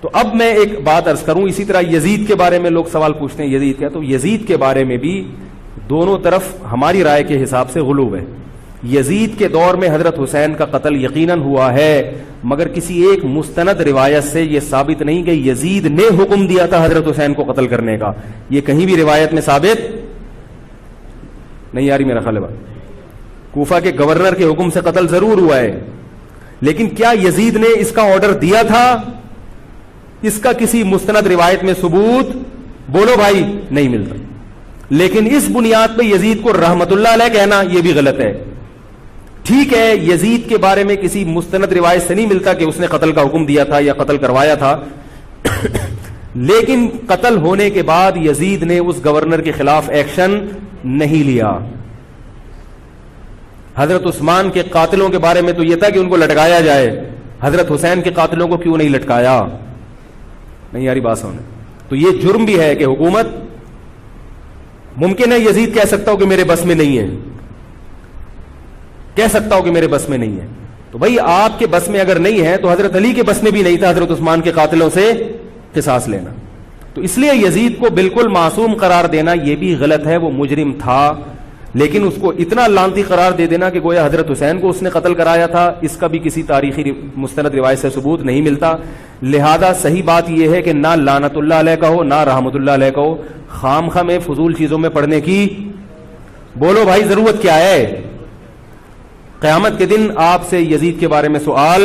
تو اب میں ایک بات عرض کروں، اسی طرح یزید کے بارے میں لوگ سوال پوچھتے ہیں یزید کیا، تو یزید کے بارے میں بھی دونوں طرف ہماری رائے کے حساب سے غلو ہے۔ یزید کے دور میں حضرت حسین کا قتل یقیناً ہوا ہے، مگر کسی ایک مستند روایت سے یہ ثابت نہیں کہ یزید نے حکم دیا تھا حضرت حسین کو قتل کرنے کا، یہ کہیں بھی روایت میں ثابت نہیں آ رہی میرا خیال ہے۔ کوفہ کے گورنر کے حکم سے قتل ضرور ہوا ہے، لیکن کیا یزید نے اس کا آرڈر دیا تھا؟ اس کا کسی مستند روایت میں ثبوت بولو بھائی نہیں ملتا، لیکن اس بنیاد پہ یزید کو رحمت اللہ علیہ کہنا یہ بھی غلط ہے۔ ٹھیک ہے، یزید کے بارے میں کسی مستند روایت سے نہیں ملتا کہ اس نے قتل کا حکم دیا تھا یا قتل کروایا تھا، لیکن قتل ہونے کے بعد یزید نے اس گورنر کے خلاف ایکشن نہیں لیا۔ حضرت عثمان کے قاتلوں کے بارے میں تو یہ تھا کہ ان کو لٹکایا جائے، حضرت حسین کے قاتلوں کو کیوں نہیں لٹکایا؟ نہیں یاری بات سمجھ۔ تو یہ جرم بھی ہے کہ حکومت، ممکن ہے یزید کہہ سکتا ہو کہ میرے بس میں نہیں ہے، کہہ سکتا ہو کہ میرے بس میں نہیں ہے، تو بھائی آپ کے بس میں اگر نہیں ہے تو حضرت علی کے بس میں بھی نہیں تھا حضرت عثمان کے قاتلوں سے قصاص لینا۔ تو اس لیے یزید کو بالکل معصوم قرار دینا یہ بھی غلط ہے، وہ مجرم تھا، لیکن اس کو اتنا لعنتی قرار دے دینا کہ گویا حضرت حسین کو اس نے قتل کرایا تھا، اس کا بھی کسی تاریخی مستند روایت سے ثبوت نہیں ملتا۔ لہذا صحیح بات یہ ہے کہ نہ لعنت اللہ علیہ کہو نہ رحمت اللہ علیہ کہو، خام خواہ میں فضول چیزوں میں پڑھنے کی بولو بھائی ضرورت کیا ہے؟ قیامت کے دن آپ سے یزید کے بارے میں سوال،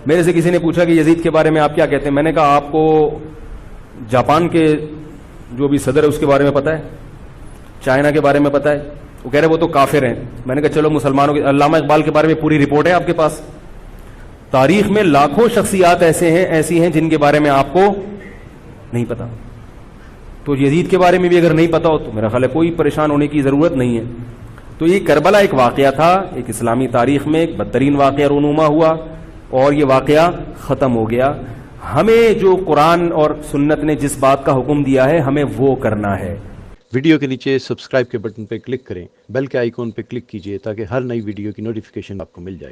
میرے سے کسی نے پوچھا کہ یزید کے بارے میں آپ کیا کہتے ہیں، میں نے کہا آپ کو جاپان کے جو بھی صدر ہے اس کے بارے میں پتا ہے، چائنا کے بارے میں پتا ہے؟ وہ کہہ رہے وہ تو کافر ہیں۔ میں نے کہا چلو مسلمانوں کے، علامہ اقبال کے بارے میں پوری رپورٹ ہے آپ کے پاس، تاریخ میں لاکھوں شخصیات ایسی ہیں جن کے بارے میں آپ کو نہیں پتا، تو یزید کے بارے میں بھی اگر نہیں پتا ہو تو میرا خیال ہے کوئی پریشان ہونے کی ضرورت نہیں ہے۔ تو یہ کربلا ایک واقعہ تھا، ایک اسلامی تاریخ میں ایک بدترین واقعہ رونما ہوا اور یہ واقعہ ختم ہو گیا۔ ہمیں جو قرآن اور سنت نے جس بات کا حکم دیا ہے ہمیں وہ کرنا ہے۔ ویڈیو کے نیچے سبسکرائب کے بٹن پہ کلک کریں، بیل کے آئیکن پہ کلک کیجئے تاکہ ہر نئی ویڈیو کی نوٹیفیکیشن آپ کو مل جائے۔